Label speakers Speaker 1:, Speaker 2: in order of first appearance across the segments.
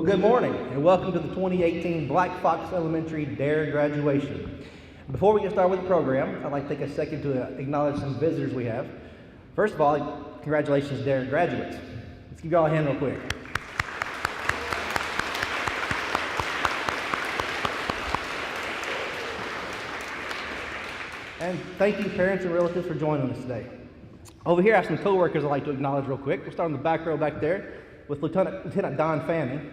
Speaker 1: Good morning and welcome to the 2018 Black Fox Elementary DARE graduation. Before we get started with the program, I'd like to take a second to acknowledge some visitors we have. First of all, congratulations DARE graduates. Let's give y'all a hand real quick. And thank you parents and relatives for joining us today. Over here I have some co-workers I'd like to acknowledge real quick. We'll start in the back row back there with Lieutenant Don Fanning.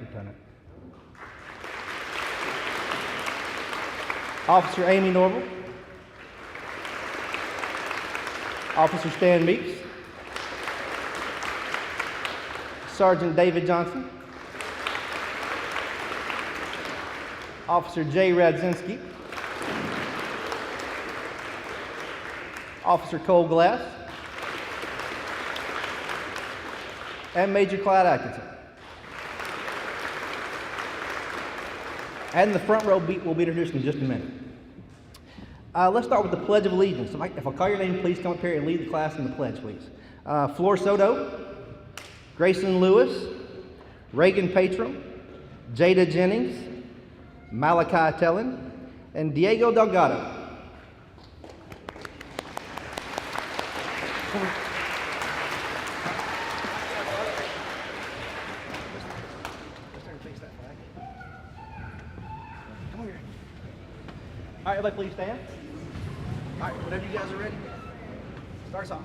Speaker 1: Officer Amy Norval. Officer Stan Meeks. Sergeant David Johnson. Officer Jay Radzinski. Officer Cole Glass. And Major Clyde Atkinson. And the front row will be introduced in just a minute. Let's start with the Pledge of Allegiance. If I call your name, please come up here and lead the class in the pledge, please. Flor Soto, Grayson Lewis, Reagan Patron, Jada Jennings, Malachi Tellin, and Diego Delgado. All right, everybody please stand. All right, whenever you guys are ready, start us off.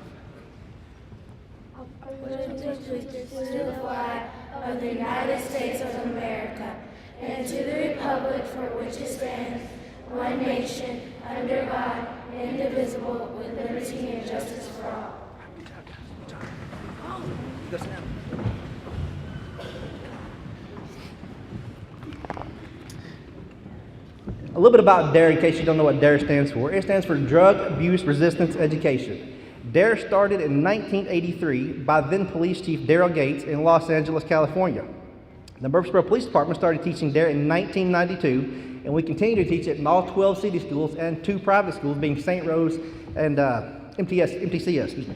Speaker 2: Allegiance to the flag of the United States of America and to the republic for which it stands, one nation, under God, indivisible, with liberty and justice for all.
Speaker 1: Good job. A little bit about DARE in case you don't know what DARE stands for. It stands for Drug Abuse Resistance Education. DARE started in 1983 by then Police Chief Daryl Gates in Los Angeles, California. The Murfreesboro Police Department started teaching DARE in 1992, and we continue to teach it in all 12 city schools and 2 private schools, being St. Rose and MTCS.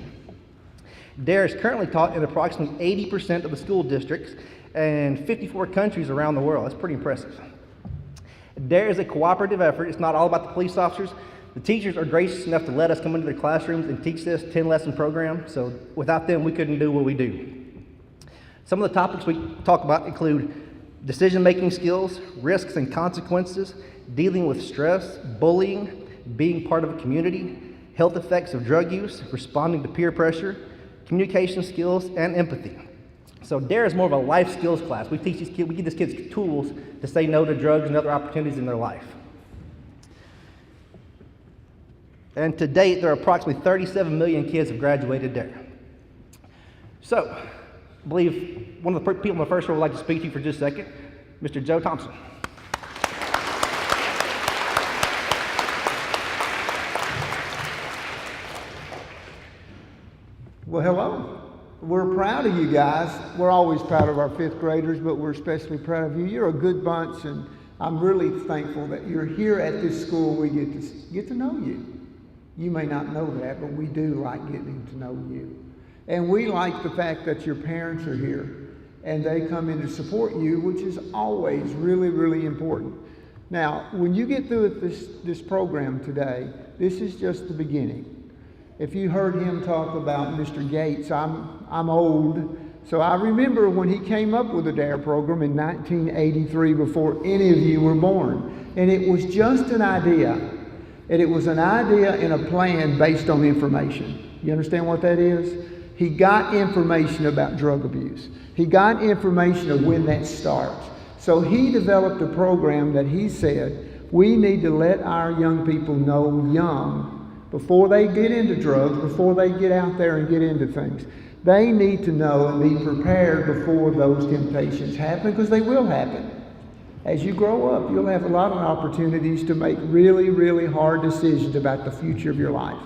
Speaker 1: DARE is currently taught in approximately 80% of the school districts and 54 countries around the world. That's pretty impressive. DARE is a cooperative effort. It's not all about the police officers. The teachers are gracious enough to let us come into their classrooms and teach this 10-lesson program, so without them, we couldn't do what we do. Some of the topics we talk about include decision-making skills, risks and consequences, dealing with stress, bullying, being part of a community, health effects of drug use, responding to peer pressure, communication skills, and empathy. So DARE is more of a life skills class. We teach these kids, we give these kids tools to say no to drugs and other opportunities in their life. And to date, there are approximately 37 million kids have graduated DARE. So, I believe one of the people in the first row would like to speak to you for just a second, Mr. Joe Thompson.
Speaker 3: Well, hello. We're proud of you guys. We're always proud of our 5th graders, but we're especially proud of you. You're a good bunch, and I'm really thankful that you're here at this school. We get to know you. You may not know that, but we do like getting to know you. And we like the fact that your parents are here, and they come in to support you, which is always really, really important. Now, when you get through with this program today, this is just the beginning. If you heard him talk about Mr. Gates, I'm old, so I remember when he came up with the DARE program in 1983 before any of you were born. And it was just an idea. And it was an idea and a plan based on information. You understand what that is? He got information about drug abuse. He got information of when that starts. So he developed a program that he said, we need to let our young people know young, before they get into drugs, before they get out there and get into things. They need to know and be prepared before those temptations happen, because they will happen. As you grow up, you'll have a lot of opportunities to make really, really hard decisions about the future of your life.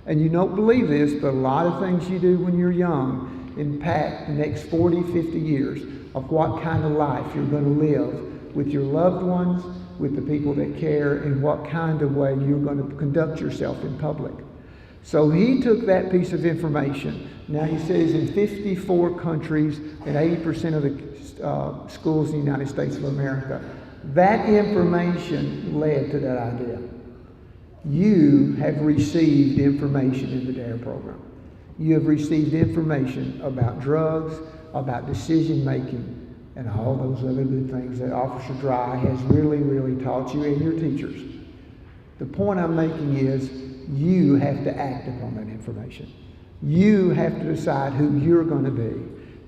Speaker 3: And you don't believe this, but a lot of things you do when you're young impact the next 40, 50 years of what kind of life you're going to live with your loved ones, with the people that care, and what kind of way you're going to conduct yourself in public. So he took that piece of information. Now he says in 54 countries and 80% of the schools in the United States of America. That information led to that idea. You have received information in the DARE program. You have received information about drugs, about decision making, and all those other good things that Officer Dry has really, really taught you and your teachers. The point I'm making is you have to act upon that information. You have to decide who you're going to be.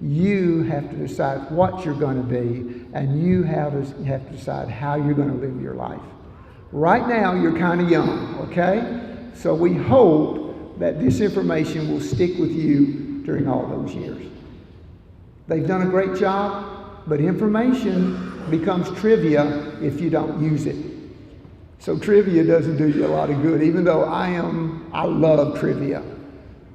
Speaker 3: You have to decide what you're going to be, and you have to decide how you're going to live your life. Right now, you're kind of young, okay? So we hope that this information will stick with you during all those years. They've done a great job, but information becomes trivia if you don't use it. So trivia doesn't do you a lot of good, even though I love trivia.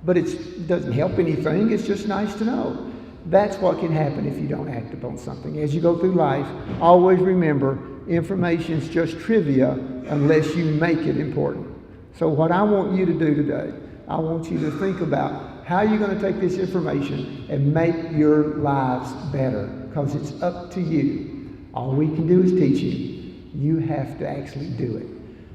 Speaker 3: But it doesn't help anything, it's just nice to know. That's what can happen if you don't act upon something. As you go through life, always remember, information's just trivia unless you make it important. So what I want you to do today, I want you to think about how you're going to take this information and make your lives better, because it's up to you. All we can do is teach you. You have to actually do it.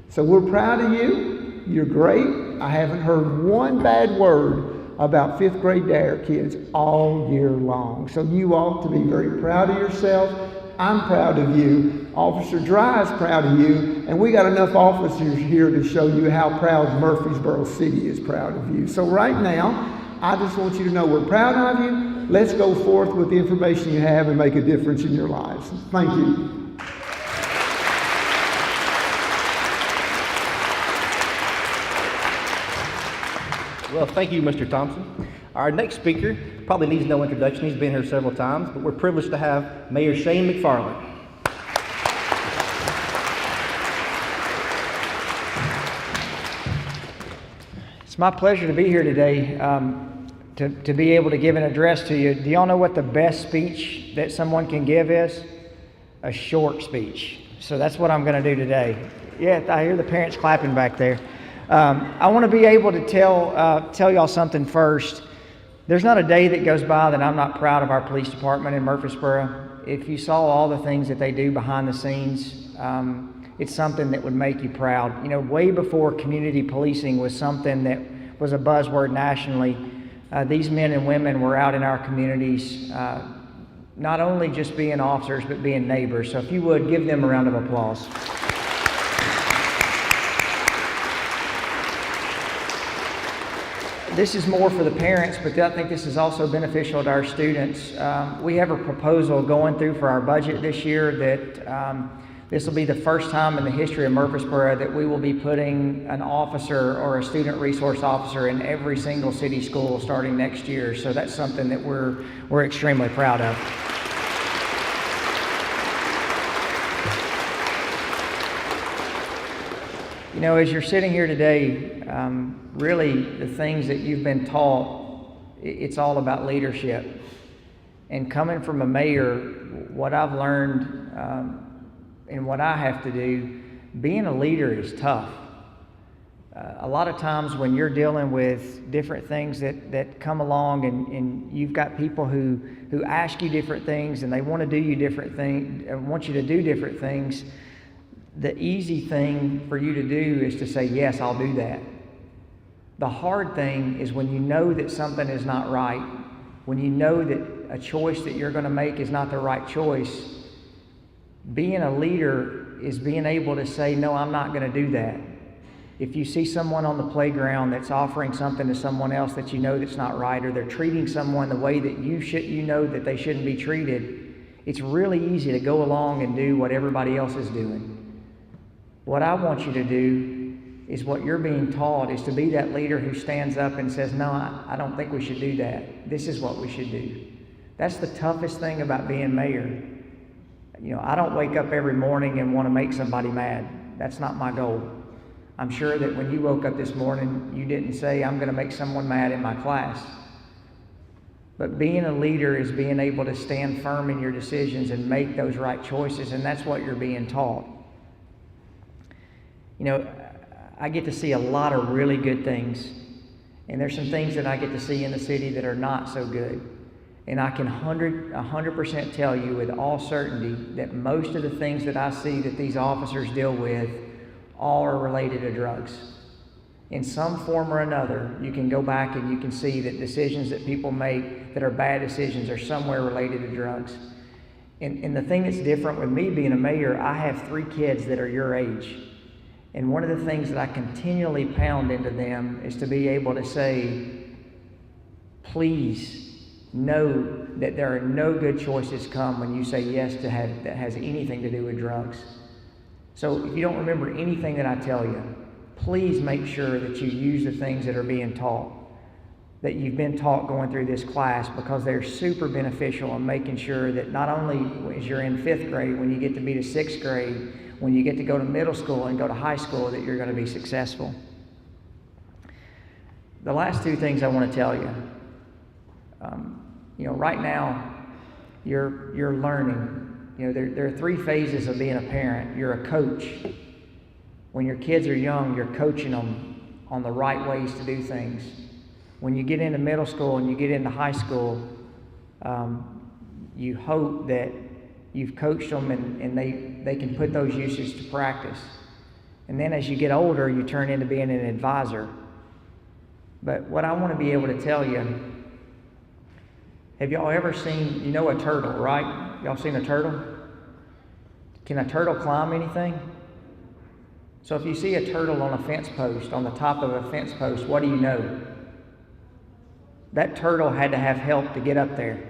Speaker 3: So we're proud of you. You're great. I haven't heard one bad word about 5th grade DARE kids all year long. So you ought to be very proud of yourself. I'm proud of you. Officer Dry is proud of you. And we got enough officers here to show you how proud Murfreesboro City is proud of you. So right now, I just want you to know we're proud of you. Let's go forth with the information you have and make a difference in your lives. Thank you.
Speaker 1: Well, thank you, Mr. Thompson. Our next speaker probably needs no introduction. He's been here several times, but we're privileged to have Mayor Shane McFarland.
Speaker 4: It's my pleasure to be here today, to be able to give an address to you. Do y'all know what the best speech that someone can give is? A short speech. So that's what I'm going to do today. Yeah, I hear the parents clapping back there. I want to be able to tell y'all something first. There's not a day that goes by that I'm not proud of our police department in Murfreesboro. If you saw all the things that they do behind the scenes, it's something that would make you proud. You know, way before community policing was something that was a buzzword nationally, these men and women were out in our communities, not only just being officers, but being neighbors. So if you would, give them a round of applause. This is more for the parents, but I think this is also beneficial to our students. We have a proposal going through for our budget this year that this will be the first time in the history of Murfreesboro that we will be putting an officer or a student resource officer in every single city school starting next year. So that's something that we're extremely proud of. You know, as you're sitting here today, really the things that you've been taught, it's all about leadership. And coming from a mayor, what I've learned and what I have to do, being a leader is tough. A lot of times when you're dealing with different things that come along and you've got people who ask you different things and they want to do you different things, want you to do different things, the easy thing for you to do is to say, yes, I'll do that. The hard thing is when you know that something is not right, when you know that a choice that you're going to make is not the right choice. Being a leader is being able to say, no, I'm not going to do that. If you see someone on the playground that's offering something to someone else that you know that's not right, or they're treating someone the way that you know that they shouldn't be treated, it's really easy to go along and do what everybody else is doing. What I want you to do is what you're being taught is to be that leader who stands up and says, no, I don't think we should do that. This is what we should do. That's the toughest thing about being mayor. You know, I don't wake up every morning and want to make somebody mad. That's not my goal. I'm sure that when you woke up this morning, you didn't say, I'm going to make someone mad in my class. But being a leader is being able to stand firm in your decisions and make those right choices, and that's what you're being taught. You know, I get to see a lot of really good things, and there's some things that I get to see in the city that are not so good. And I can 100% tell you with all certainty that most of the things that I see that these officers deal with all are related to drugs. In some form or another, you can go back and you can see that decisions that people make that are bad decisions are somewhere related to drugs. And the thing that's different with me being a mayor, I have 3 kids that are your age. And one of the things that I continually pound into them is to be able to say, please know that there are no good choices come when you say yes to that has anything to do with drugs. So if you don't remember anything that I tell you, please make sure that you use the things that are being taught, that you've been taught going through this class, because they're super beneficial in making sure that not only as you're in 5th grade, when you get to be to 6th grade, when you get to go to middle school and go to high school, that you're going to be successful. The last 2 things I want to tell you. Right now, you're learning. There are 3 phases of being a parent. You're a coach. When your kids are young, you're coaching them on the right ways to do things. When you get into middle school and you get into high school, you hope that you've coached them and they can put those uses to practice. And then as you get older, you turn into being an advisor. But what I want to be able to tell you, have y'all ever seen, a turtle, right? Y'all seen a turtle? Can a turtle climb anything? So if you see a turtle on a fence post, on the top of a fence post, what do you know? That turtle had to have help to get up there.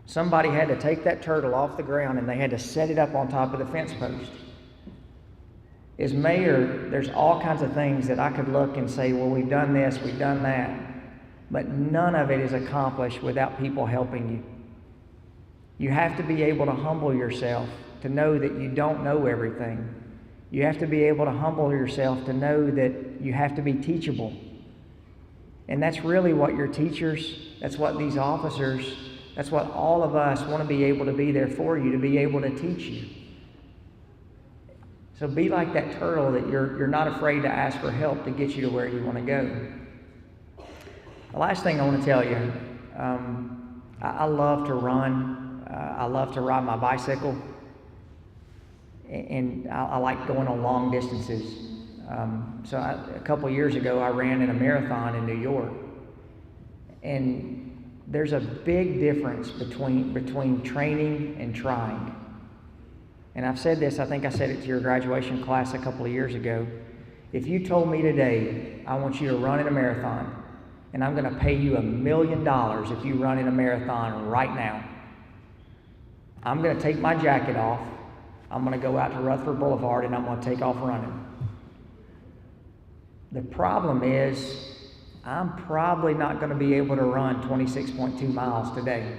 Speaker 4: Somebody had to take that turtle off the ground and they had to set it up on top of the fence post. As mayor, there's all kinds of things that I could look and say, well, we've done this, we've done that. But none of it is accomplished without people helping you. You have to be able to humble yourself to know that you don't know everything. You have to be able to humble yourself to know that you have to be teachable. And that's really what your teachers, that's what these officers, that's what all of us want to be able to be there for you, to be able to teach you. So be like that turtle, that you're not afraid to ask for help to get you to where you want to go. The last thing I want to tell you, I love to run. I love to ride my bicycle. And I like going on long distances. A couple years ago, I ran in a marathon in New York. And there's a big difference between training and trying. And I've said this, I think I said it to your graduation class a couple of years ago. If you told me today, I want you to run in a marathon, and I'm going to pay you $1 million if you run in a marathon right now, I'm going to take my jacket off, I'm going to go out to Rutherford Boulevard, and I'm going to take off running. The problem is, I'm probably not going to be able to run 26.2 miles today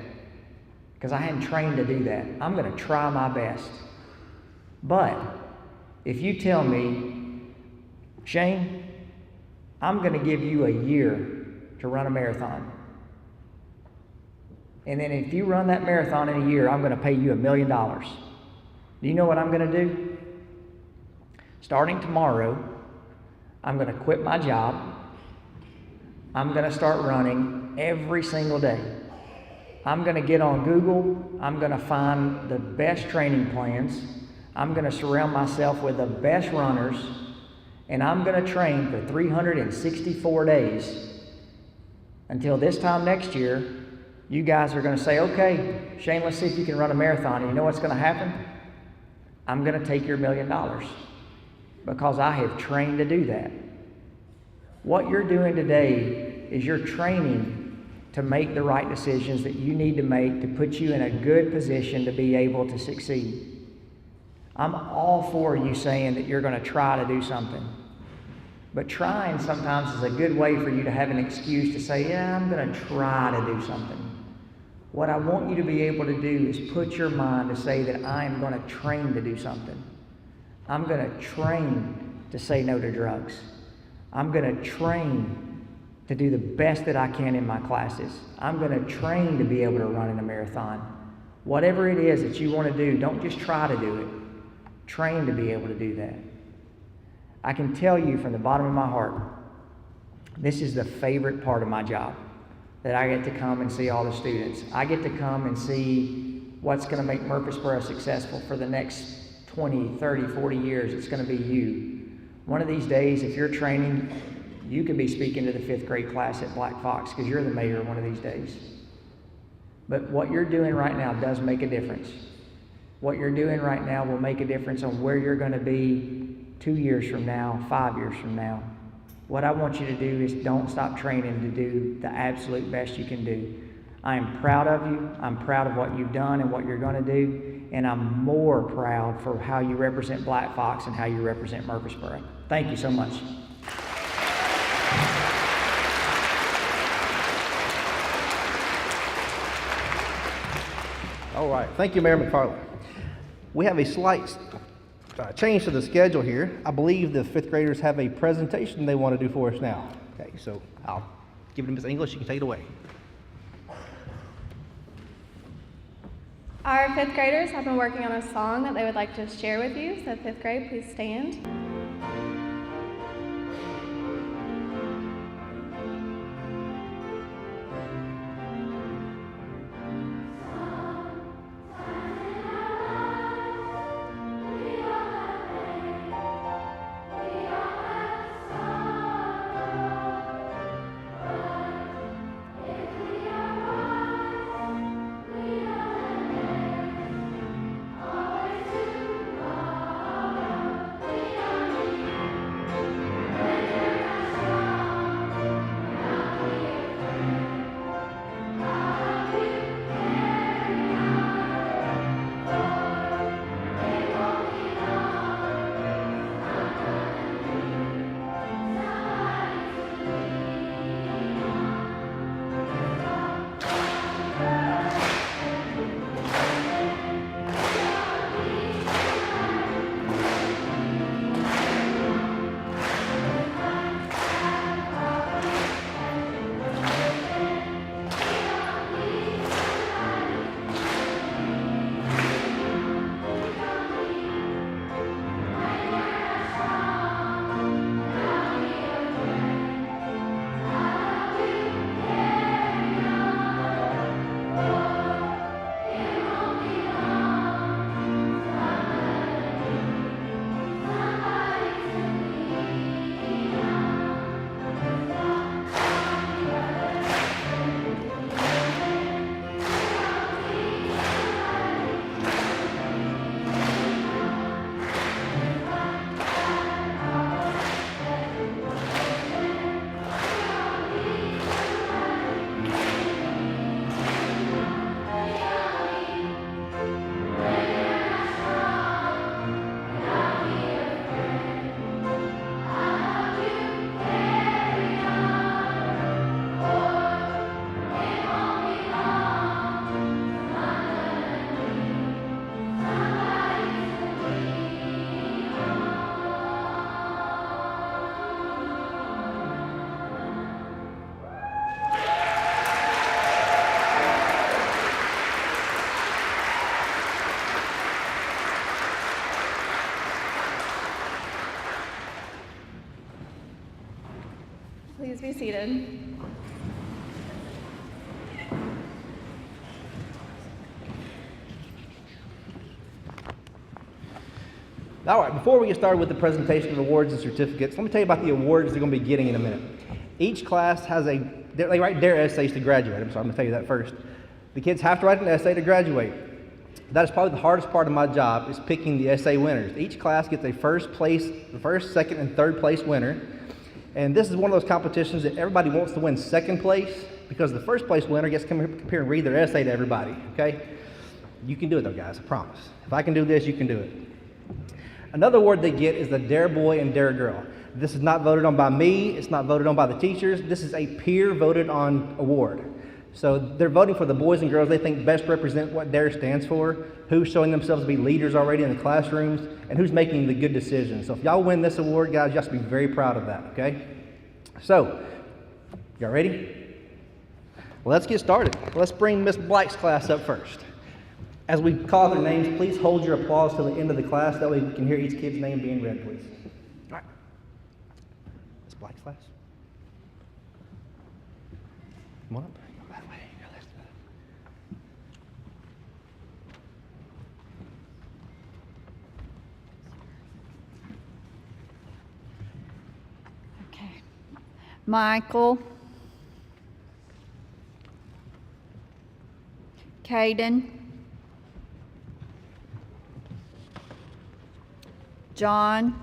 Speaker 4: because I hadn't trained to do that. I'm going to try my best. But if you tell me, Shane, I'm going to give you a year to run a marathon, and then if you run that marathon in a year, I'm going to pay you $1 million. Do you know what I'm going to do? Starting tomorrow, I'm going to quit my job. I'm going to start running every single day. I'm going to get on Google. I'm going to find the best training plans. I'm going to surround myself with the best runners, and I'm going to train for 364 days until this time next year. You guys are going to say, okay, Shane, let's see if you can run a marathon. And you know what's going to happen? I'm going to take your $1 million because I have trained to do that. What you're doing today is you're training to make the right decisions that you need to make to put you in a good position to be able to succeed. I'm all for you saying that you're going to try to do something. But trying sometimes is a good way for you to have an excuse to say, yeah, I'm going to try to do something. What I want you to be able to do is put your mind to say that I am going to train to do something. I'm going to train to say no to drugs. I'm going to train to do the best that I can in my classes. I'm going to train to be able to run in a marathon. Whatever it is that you want to do, don't just try to do it. Train to be able to do that. I can tell you from the bottom of my heart, this is the favorite part of my job. that I get to come and see all the students. I get to come and see what's going to make Murfreesboro successful for the next 20, 30, 40 years. It's going to be you. One of these days, if you're training, you could be speaking to the 5th grade class at Black Fox because you're the mayor one of these days. But what you're doing right now does make a difference. What you're doing right now will make a difference on where you're going to be 2 years from now, 5 years from now. What I want you to do is don't stop training to do the absolute best you can do. I am proud of you. I'm proud of what you've done and what you're going to do. And I'm more proud for how you represent Black Fox and how you represent Murfreesboro. Thank you so much.
Speaker 1: All right, thank you, Mayor McFarland. We have a slight change to the schedule here. I believe the 5th graders have a presentation they want to do for us now. Okay, so I'll give it to Ms. English. You can take it away.
Speaker 5: Our 5th graders have been working on a song that they would like to share with you. So 5th grade, please stand. Please be seated.
Speaker 1: All right, before we get started with the presentation of awards and certificates, let me tell you about the awards they're going to be getting in a minute. Each class has they write their essays to graduate. I'm going to tell you that first. The kids have to write an essay to graduate. That is probably the hardest part of my job, is picking the essay winners. Each class gets a first, second, and third place winner. And this is one of those competitions that everybody wants to win second place, because the first place winner gets to come here and read their essay to everybody, okay? You can do it though, guys, I promise. If I can do this, you can do it. Another award they get is the Dare Boy and Dare Girl. This is not voted on by me, it's not voted on by the teachers, this is a peer voted on award. So they're voting for the boys and girls they think best represent what DARE stands for, who's showing themselves to be leaders already in the classrooms, and who's making the good decisions. So if y'all win this award, guys, y'all should be very proud of that, okay? So, y'all ready? Well, let's get started. Let's bring Miss Black's class up first. As we call their names, please hold your applause till the end of the class. That way we can hear each kid's name being read, please. All right. Miss Black's class. Come on up.
Speaker 6: Okay. Michael. Caden. John.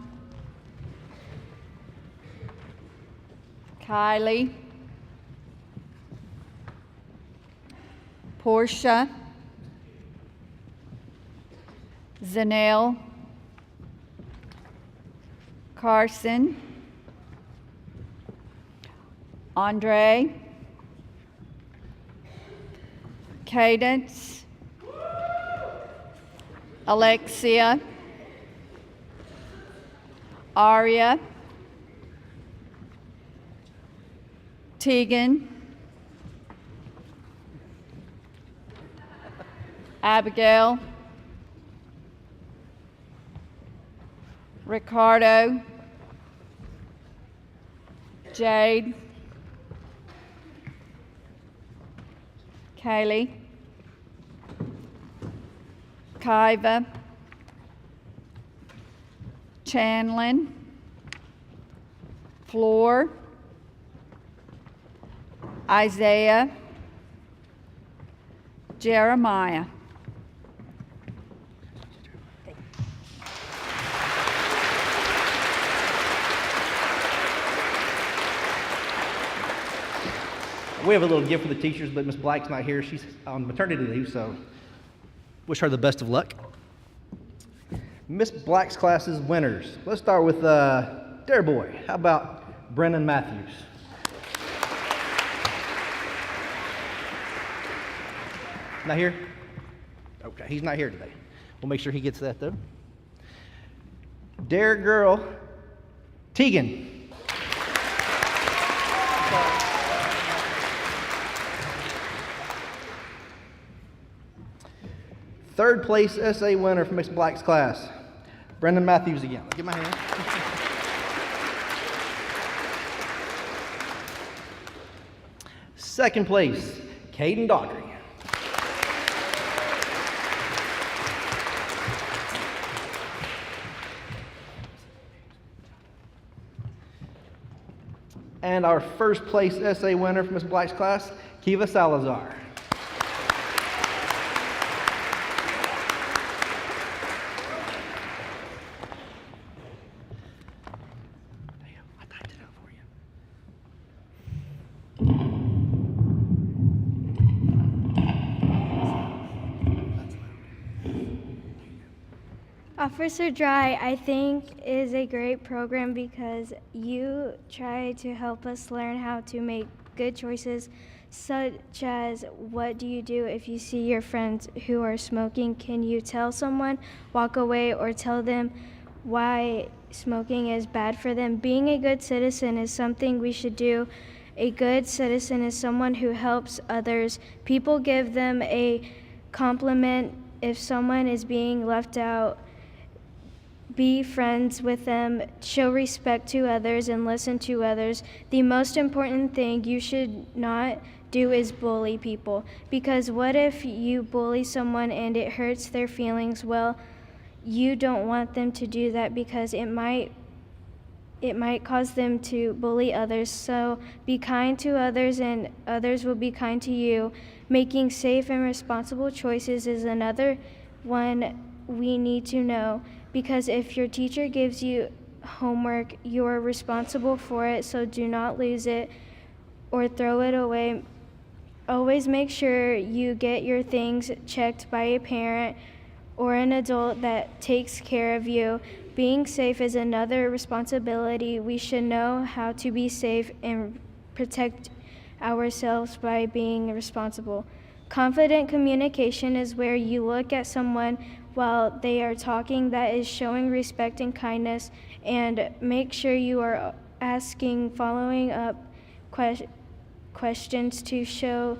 Speaker 6: Kylie. Portia. Zanelle. Carson. Andre. Cadence. Alexia. Aria. Tegan. Abigail. Ricardo. Jade. Kaylee. Kiva. Chanlin. Floor. Isaiah. Jeremiah.
Speaker 1: We have a little gift for the teachers, but Miss Black's not here. She's on maternity leave, so wish her the best of luck. Miss Black's class's winners. Let's start with Dare Boy. How about Brennan Matthews? Not here? Okay, he's not here today. We'll make sure he gets that, though. Dare Girl, Tegan. Third place essay winner for Miss Black's class, Brendan Matthews again. Give my hand. Second place, Caden Daughtry. And our first place essay winner for Miss Black's class, Kiva Salazar.
Speaker 2: Officer Dry, I think, is a great program because you try to help us learn how to make good choices, such as what do you do if you see your friends who are smoking? Can you tell someone, walk away, or tell them why smoking is bad for them? Being a good citizen is something we should do. A good citizen is someone who helps others. People give them a compliment if someone is being left out. Be friends with them, show respect to others, and listen to others. The most important thing you should not do is bully people. Because what if you bully someone and it hurts their feelings? Well, you don't want them to do that because it might cause them to bully others. So be kind to others and others will be kind to you. Making safe and responsible choices is another one we need to know. Because if your teacher gives you homework, you are responsible for it, so do not lose it or throw it away. Always make sure you get your things checked by a parent or an adult that takes care of you. Being safe is another responsibility. We should know how to be safe and protect ourselves by being responsible. Confident communication is where you look at someone while they are talking that is showing respect and kindness, and make sure you are asking following up questions to show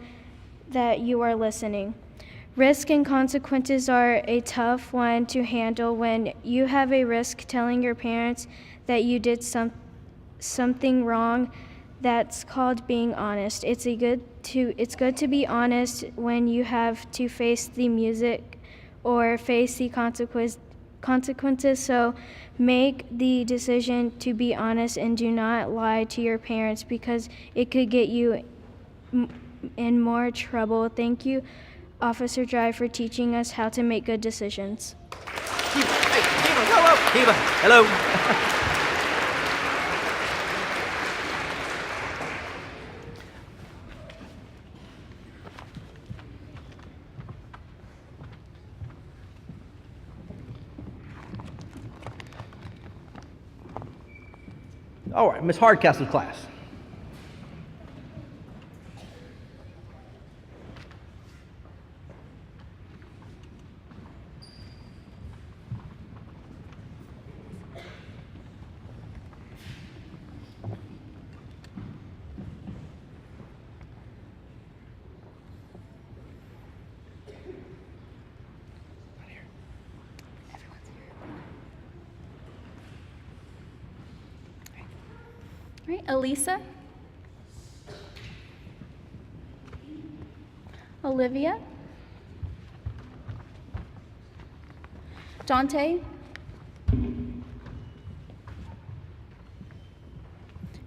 Speaker 2: that you are listening. Risk and consequences are a tough one to handle when you have a risk telling your parents that you did something wrong. that's called being honest. It's good to be honest when you have to face the music or face the consequences. So make the decision to be honest and do not lie to your parents because it could get you in more trouble. Thank you, Officer Drive, for teaching us how to make good decisions.
Speaker 1: Kiva, hello. All right, Miss Hardcastle class.
Speaker 5: All right, Elisa, Olivia, Dante,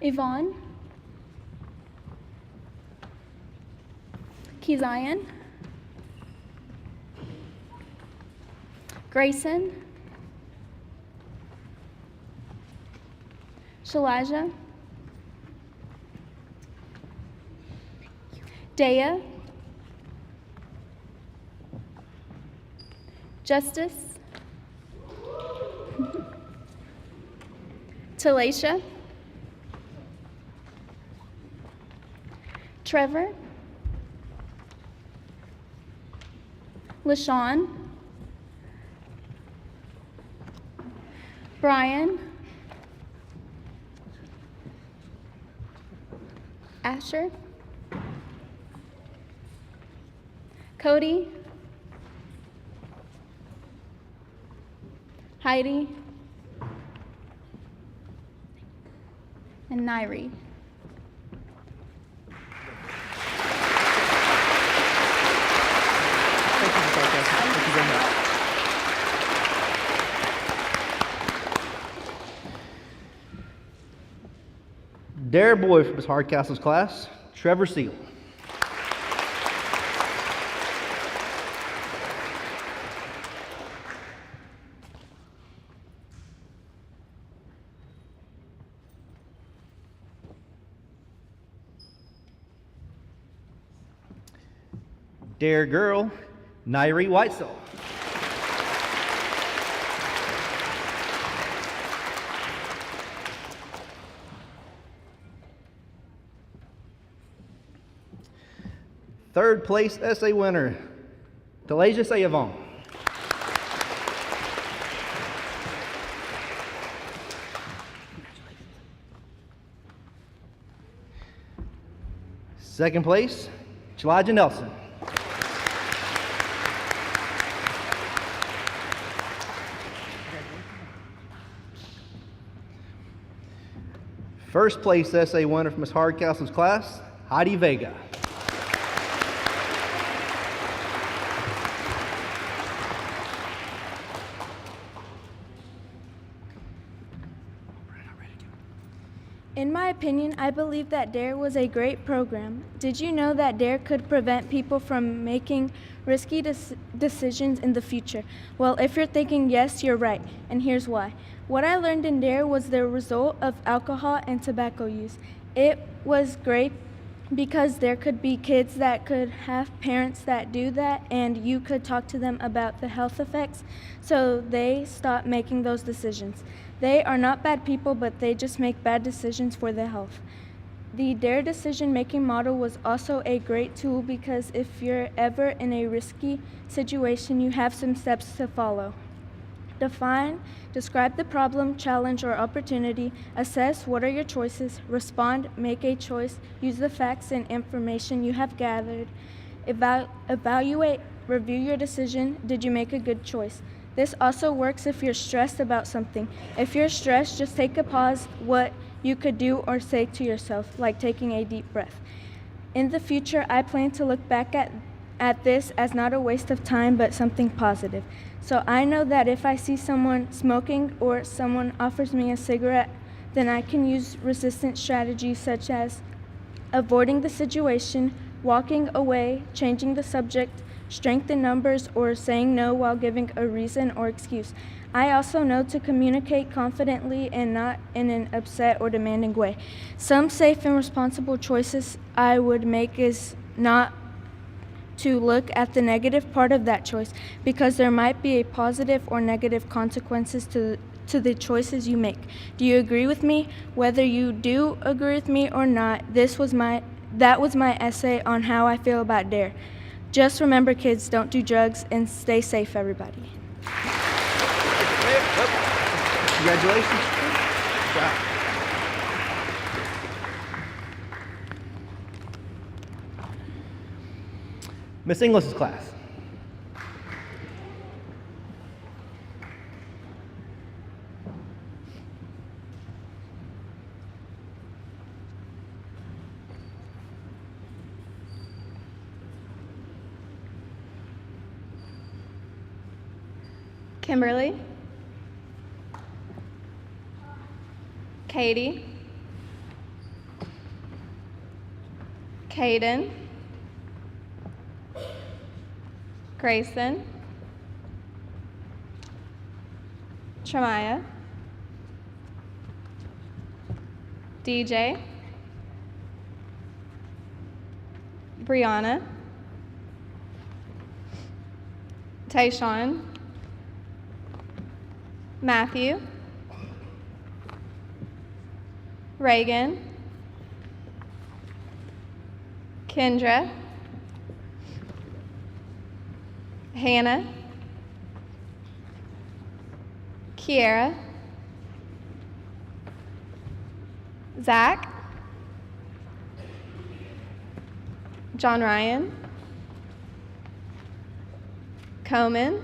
Speaker 5: Yvonne, Kezian, Grayson, Shalaja, Dea, Justice, Talacia, Trevor, LaShawn, Brian, Asher, Cody, Heidi, and Nairi.
Speaker 1: Thank you very much. Dare boy from Miss Hardcastle's class, Trevor Seal. Dare girl, Nairi Whitesell. Third place essay winner, Talasia Sayavon. Second place, Chalaja Nelson. First place essay winner from Miss Hardcastle's class, Heidy Vega.
Speaker 2: In my opinion, I believe that DARE was a great program. Did you know that DARE could prevent people from making risky decisions in the future? Well, if you're thinking yes, you're right, and here's why. What I learned in DARE was the result of alcohol and tobacco use. It was great because there could be kids that could have parents that do that, and you could talk to them about the health effects, so they stop making those decisions. They are not bad people, but they just make bad decisions for their health. The DARE decision-making model was also a great tool because if you're ever in a risky situation, you have some steps to follow. Define, describe the problem, challenge, or opportunity, assess what are your choices, respond, make a choice, use the facts and information you have gathered, evaluate, review your decision, did you make a good choice? This also works if you're stressed about something. If you're stressed, just take a pause. What
Speaker 7: you could do or say to yourself, like taking a deep breath. In the future, I plan to look back at this as not a waste of time, but something positive. So I know that if I see someone smoking or someone offers me a cigarette, then I can use resistance strategies such as avoiding the situation, walking away, changing the subject, strength in numbers, or saying no while giving a reason or excuse. I also know to communicate confidently and not in an upset or demanding way. Some safe and responsible choices I would make is not to look at the negative part of that choice, because there might be a positive or negative consequences to the choices you make. Do you agree with me? Whether you do agree with me or not, that was my essay on how I feel about DARE. Just remember, kids, don't do drugs, and stay safe, everybody.
Speaker 1: Congratulations. Good job. Miss Inglis's class.
Speaker 5: Kimberly, Katie, Caden, Grayson, Tremaya, DJ, Brianna, Tayshawn, Matthew, Reagan, Kendra, Hannah, Kiara, Zach, John Ryan, Coleman,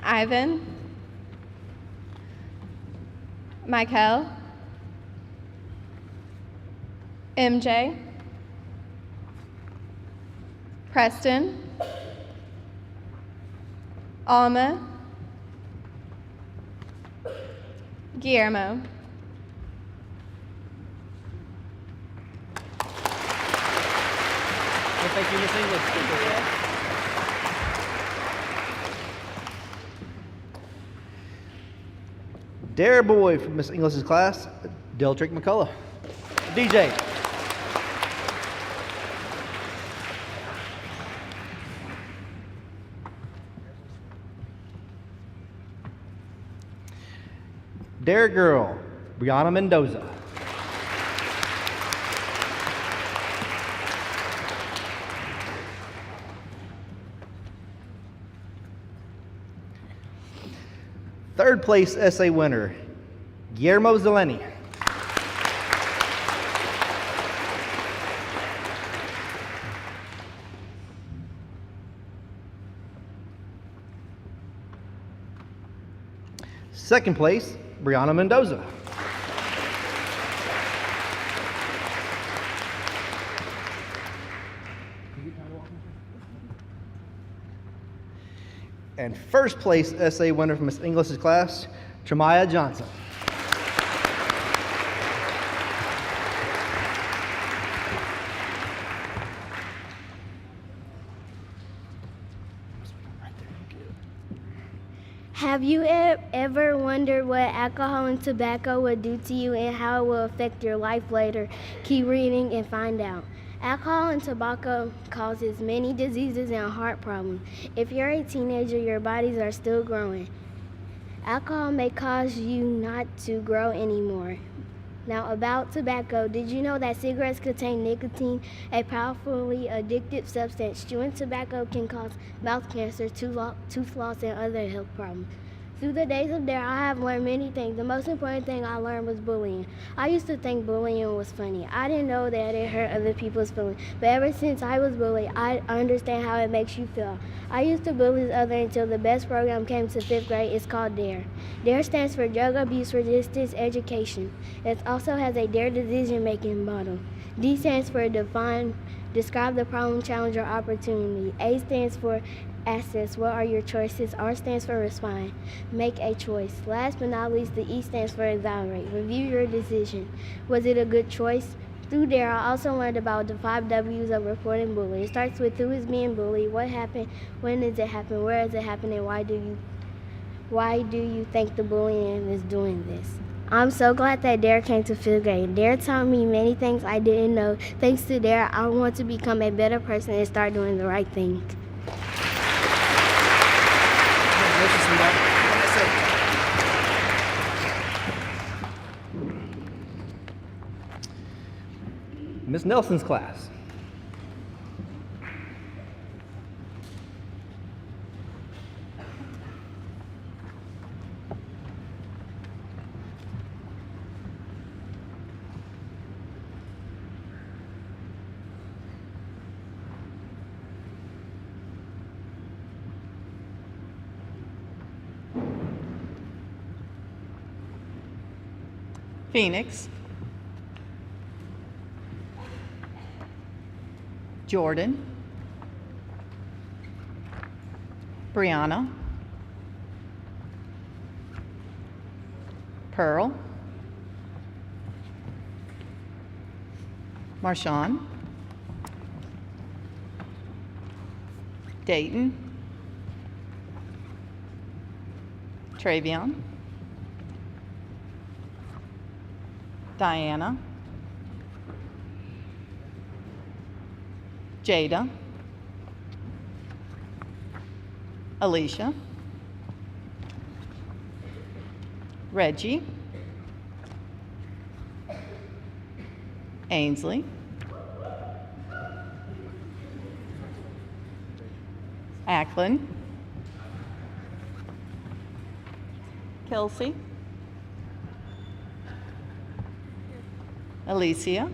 Speaker 5: Ivan, Michael, MJ, Preston, Alma, Guillermo.
Speaker 1: Well, thank you, Miss English. Dare boy from Miss English's class, Deltrick McCullough. DJ. Dare girl, Brianna Mendoza. Third place essay winner, Guillermo Zeleny. Second place, Brianna Mendoza. And first place essay winner from Miss English's class, Tremaya Johnson.
Speaker 2: Have you ever wondered what alcohol and tobacco will do to you and how it will affect your life later? Keep reading and find out. Alcohol and tobacco causes many diseases and heart problems. If you're a teenager, your bodies are still growing. Alcohol may cause you not to grow anymore. Now about tobacco, did you know that cigarettes contain nicotine, a powerfully addictive substance? Chewing tobacco can cause mouth cancer, tooth loss, and other health problems. Through the days of DARE, I have learned many things. The most important thing I learned was bullying. I used to think bullying was funny. I didn't know that it hurt other people's feelings. But ever since I was bullied, I understand how it makes you feel. I used to bully others until the best program came to 5th grade. It's called DARE. DARE stands for Drug Abuse Resistance Education. It also has a DARE decision-making model. D stands for describe the problem, challenge, or opportunity. A stands for assess, what are your choices? R stands for respond, make a choice. Last but not least, the E stands for evaluate, review your decision. Was it a good choice? Through DARE, I also learned about the 5 W's of reporting bullying. It starts with who is being bullied, what happened, when does it happen, where is it happening, why do you think the bullying is doing this? I'm so glad that DARE came to 5th grade. DARE taught me many things I didn't know. Thanks to DARE, I want to become a better person and start doing the right thing.
Speaker 1: Miss Nelson's class.
Speaker 8: Phoenix, Jordan, Brianna, Pearl, Marshawn, Dayton, Travion, Diana, Jada, Alicia, Reggie, Ainsley, Ackland, Kelsey, Alicia,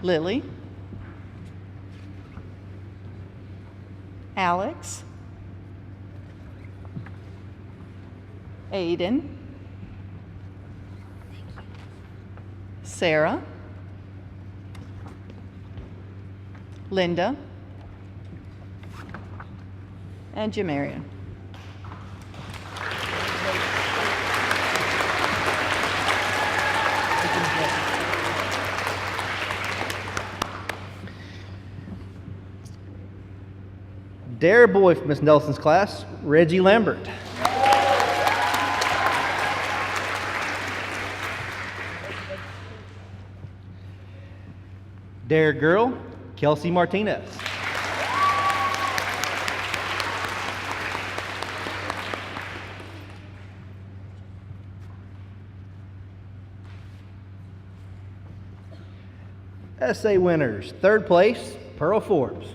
Speaker 8: Lily, Alex, Aiden, Sarah, Linda, and Jamarian.
Speaker 1: Dare boy from Miss Nelson's class, Reggie Lambert. Dare girl, Kelsey Martinez. Essay winners, third place, Pearl Forbes.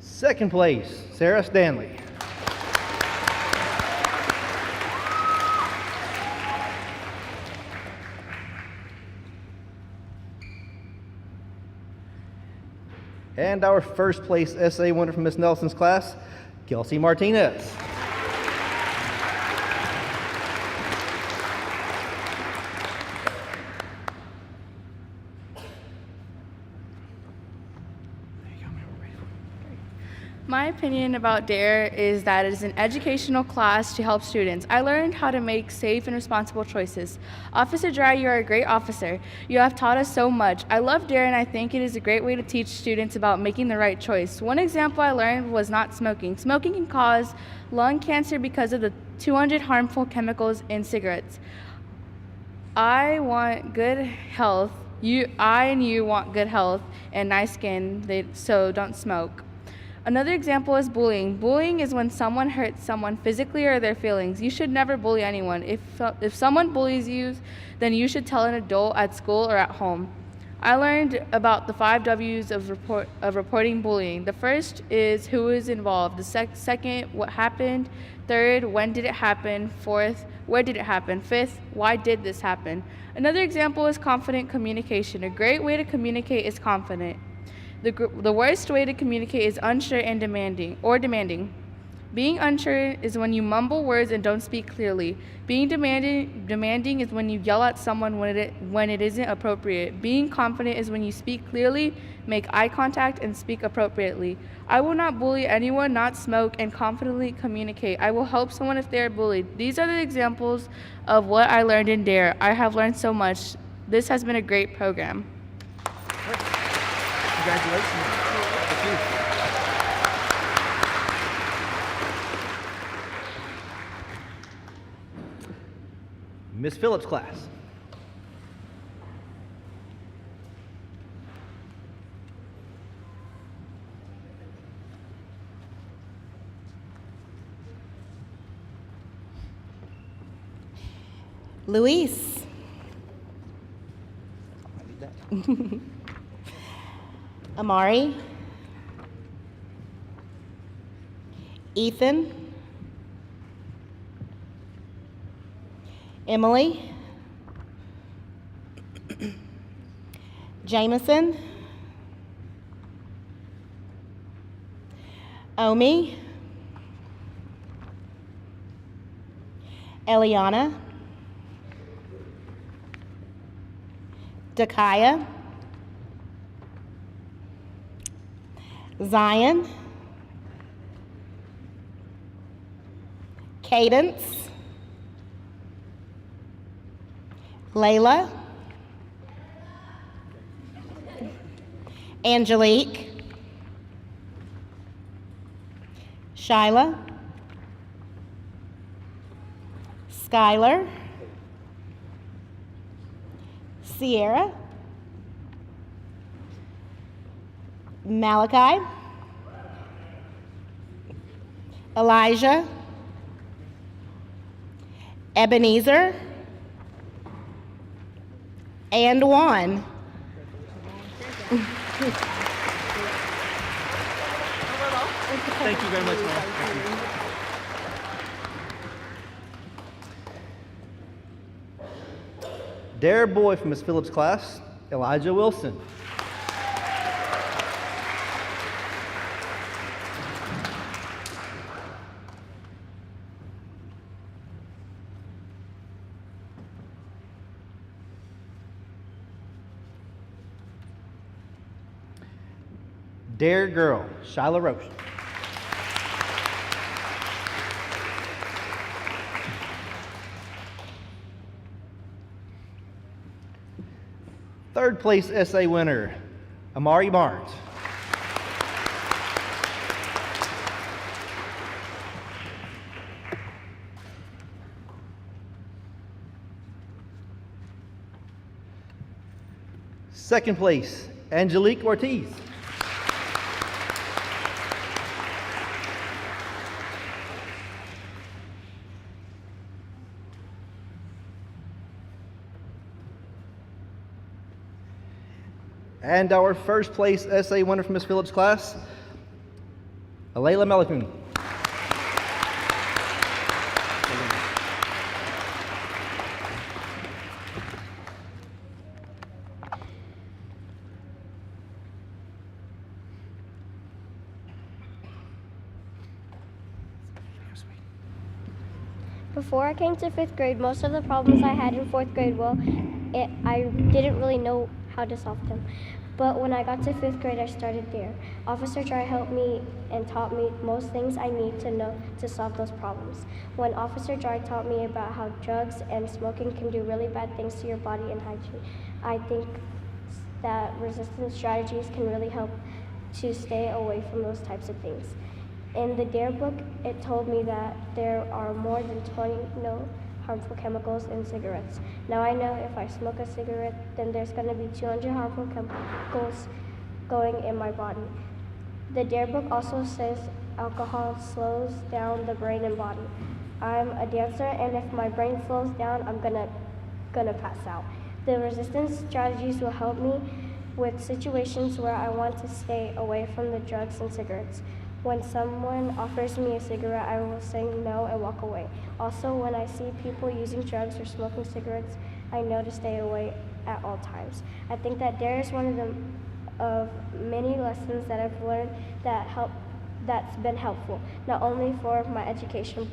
Speaker 1: Second place, Sarah Stanley. And our first place essay winner from Miss Nelson's class, Kelsey Martinez.
Speaker 9: My opinion about DARE is that it is an educational class to help students. I learned how to make safe and responsible choices. Officer Dry, you are a great officer. You have taught us so much. I love DARE and I think it is a great way to teach students about making the right choice. One example I learned was not smoking. Smoking can cause lung cancer because of the 200 harmful chemicals in cigarettes. I want good health. I and you want good health and nice skin, so don't smoke. Another example is bullying. Bullying is when someone hurts someone physically or their feelings. You should never bully anyone. If someone bullies you, then you should tell an adult at school or at home. I learned about the 5 W's of reporting bullying. The first is who is involved. The second, what happened. Third, when did it happen. Fourth, where did it happen. Fifth, why did this happen. Another example is confident communication. A great way to communicate is confident. The worst way to communicate is unsure and demanding. Being unsure is when you mumble words and don't speak clearly. Being demanding is when you yell at someone when it isn't appropriate. Being confident is when you speak clearly, make eye contact, and speak appropriately. I will not bully anyone, not smoke, and confidently communicate. I will help someone if they are bullied. These are the examples of what I learned in DARE. I have learned so much. This has been a great program.
Speaker 1: Congratulations. Thank you. Miss Phillips' class.
Speaker 10: Luis. Amari. Ethan. Emily. Jameson. Omi. Eliana. Dakaya. Zion. Cadence. Layla. Angelique. Shyla. Skylar. Sierra. Malachi. Elijah. Ebenezer. And Juan.
Speaker 1: Thank you very much, Mom. Dare boy from Miss Phillips' class, Elijah Wilson. Dare girl, Shyla Roche. Third place essay winner, Amari Barnes. Second place, Angelique Ortiz. And our first place essay winner from Miss Phillips' class, Alayla Melikun.
Speaker 11: Before I came to 5th grade, most of the problems I had in 4th grade, I didn't really know how to solve them. But when I got to 5th grade, I started DARE. Officer Dry helped me and taught me most things I need to know to solve those problems. When Officer Dry taught me about how drugs and smoking can do really bad things to your body and hygiene, I think that resistance strategies can really help to stay away from those types of things. In the DARE book, it told me that there are more than 20 harmful chemicals in cigarettes. Now I know if I smoke a cigarette, then there's going to be 200 harmful chemicals going in my body. The DARE book also says alcohol slows down the brain and body. I'm a dancer, and if my brain slows down, I'm gonna pass out. The resistance strategies will help me with situations where I want to stay away from the drugs and cigarettes. When someone offers me a cigarette, I will say no and walk away. Also, when I see people using drugs or smoking cigarettes, I know to stay away at all times. I think that DARE is one of many lessons that I've learned that's been helpful, not only for my education,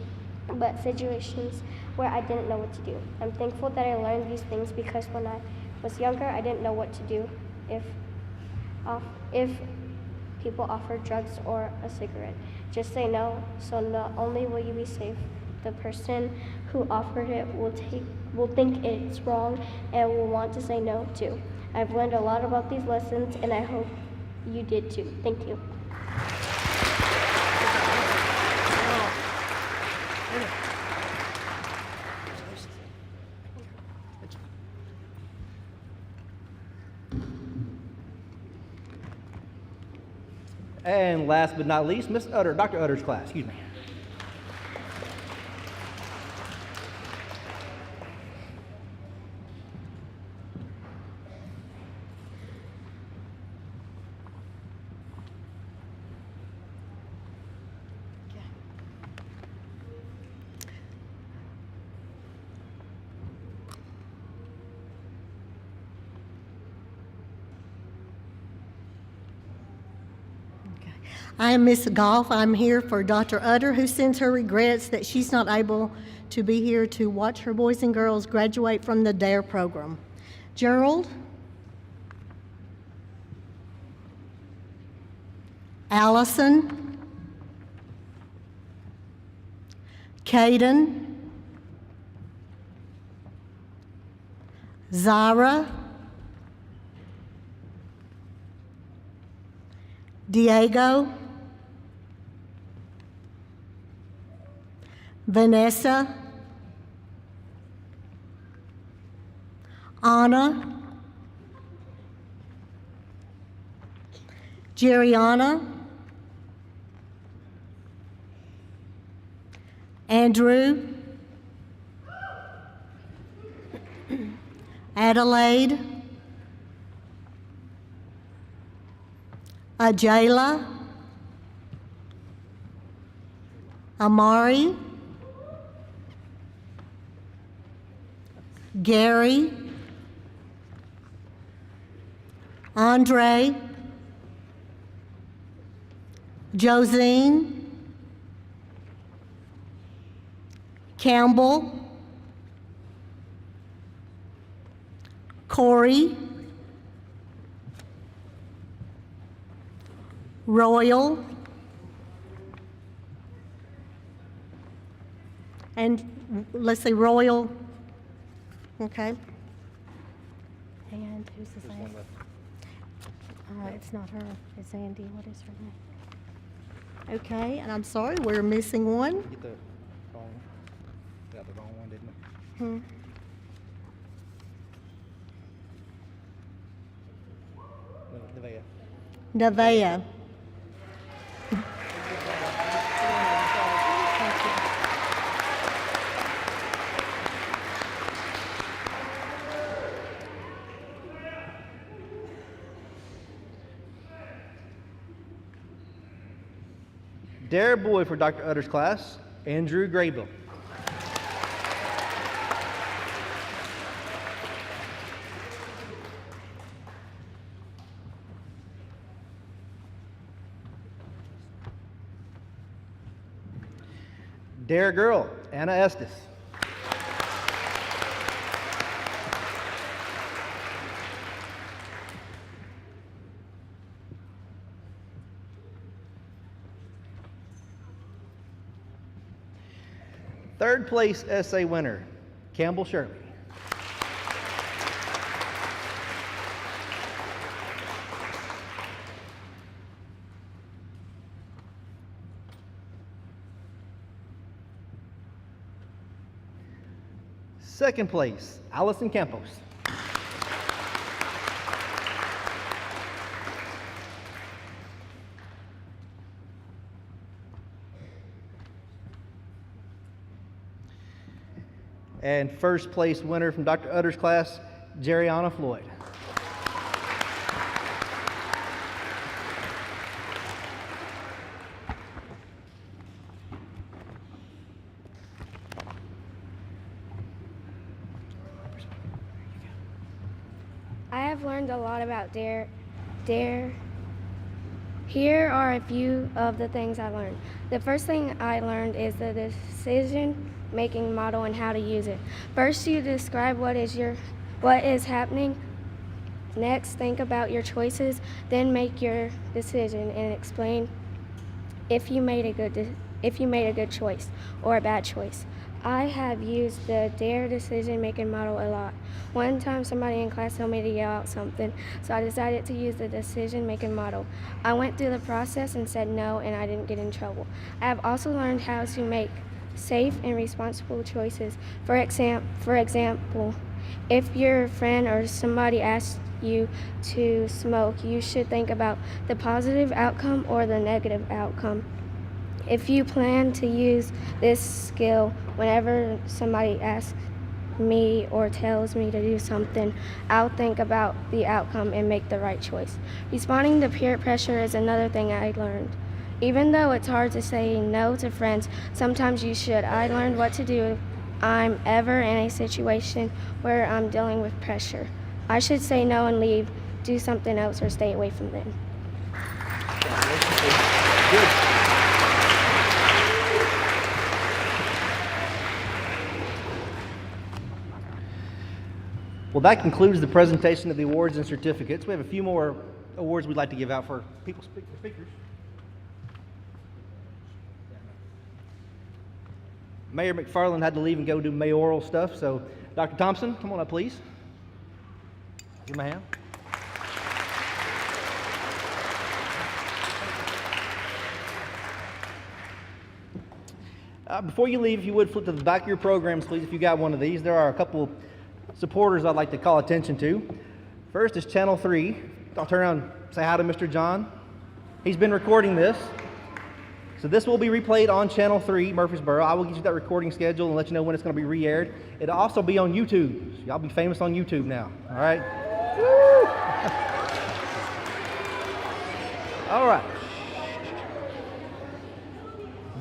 Speaker 11: but situations where I didn't know what to do. I'm thankful that I learned these things because when I was younger, I didn't know what to do if people offer drugs or a cigarette. Just say no, so not only will you be safe, the person who offered it will think it's wrong and will want to say no too. I've learned a lot about these lessons, and I hope you did too. Thank you.
Speaker 1: And last but not least, Miss Utter, Dr. Utter's class, excuse me.
Speaker 12: I am Miss Goff. I'm here for Dr. Utter, who sends her regrets that she's not able to be here to watch her boys and girls graduate from the DARE program. Gerald, Allison, Caden, Zara, Diego, Vanessa, Anna, Jerriana, Andrew, Adelaide, Ajayla, Amari, Gary, Andre, Josine, Campbell, Corey, Royal, and let's say Royal, okay. And who's the name? It's not her, it's Andy. What is her name? Okay, and I'm sorry, we're missing one.
Speaker 1: Get the wrong, got the wrong one, didn't it?
Speaker 12: Nevaeh.
Speaker 1: DARE boy for Dr. Utter's class, Andrew Graybill. DARE girl, Anna Estes. Third place essay winner, Campbell Shirley. Second place, Allison Campos. And first place winner from Dr. Utter's class, Jerriana Floyd.
Speaker 2: I have learned a lot about DARE. Here are a few of the things I learned. The first thing I learned is the decision-making model and how to use it. First, you describe what is happening. Next, think about your choices. Then make your decision and explain if you made a good choice or a bad choice. I have used the DARE decision-making model a lot. One time somebody in class told me to yell out something, so I decided to use the decision-making model. I went through the process and said no, and I didn't get in trouble. I have also learned how to make safe and responsible choices. For example, if your friend or somebody asks you to smoke, you should think about the positive outcome or the negative outcome. If you plan to use this skill whenever somebody asks me or tells me to do something, I'll think about the outcome and make the right choice. Responding to peer pressure is another thing I learned. Even though it's hard to say no to friends, sometimes you should. I learned what to do if I'm ever in a situation where I'm dealing with pressure. I should say no and leave, do something else, or stay away from them.
Speaker 1: Good. Well, that concludes the presentation of the awards and certificates. We have a few more awards we'd like to give out for speakers. Mayor McFarland had to leave and go do mayoral stuff, so Dr. Thompson, come on up, please. Give him a hand. Before you leave, if you would flip to the back of your programs, please, if you got one of these. There are a couple supporters I'd like to call attention to. First is Channel 3. I'll turn around and say hi to Mr. John. He's been recording this. So this will be replayed on Channel 3, Murfreesboro. I will get you that recording schedule and let you know when it's going to be re-aired. It'll also be on YouTube. So y'all be famous on YouTube now, all right? Woo! All right.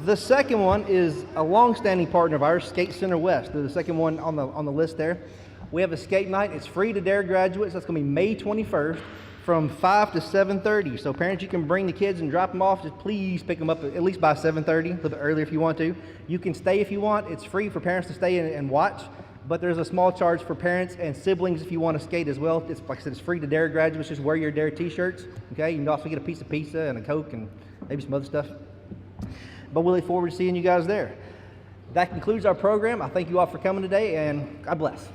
Speaker 1: The second one is a long-standing partner of ours, Skate Center West. They're the second one on the list there. We have a skate night. It's free to DARE graduates. That's going to be May 21st from 5 to 7:30. So parents, you can bring the kids and drop them off. Just please pick them up at least by 7:30, a little bit earlier if you want to. You can stay if you want. It's free for parents to stay and watch, but there's a small charge for parents and siblings if you want to skate as well. It's, like I said, it's free to DARE graduates. Just wear your DARE t-shirts, okay? You can also get a piece of pizza and a Coke and maybe some other stuff. But we look forward to seeing you guys there. That concludes our program. I thank you all for coming today, and God bless.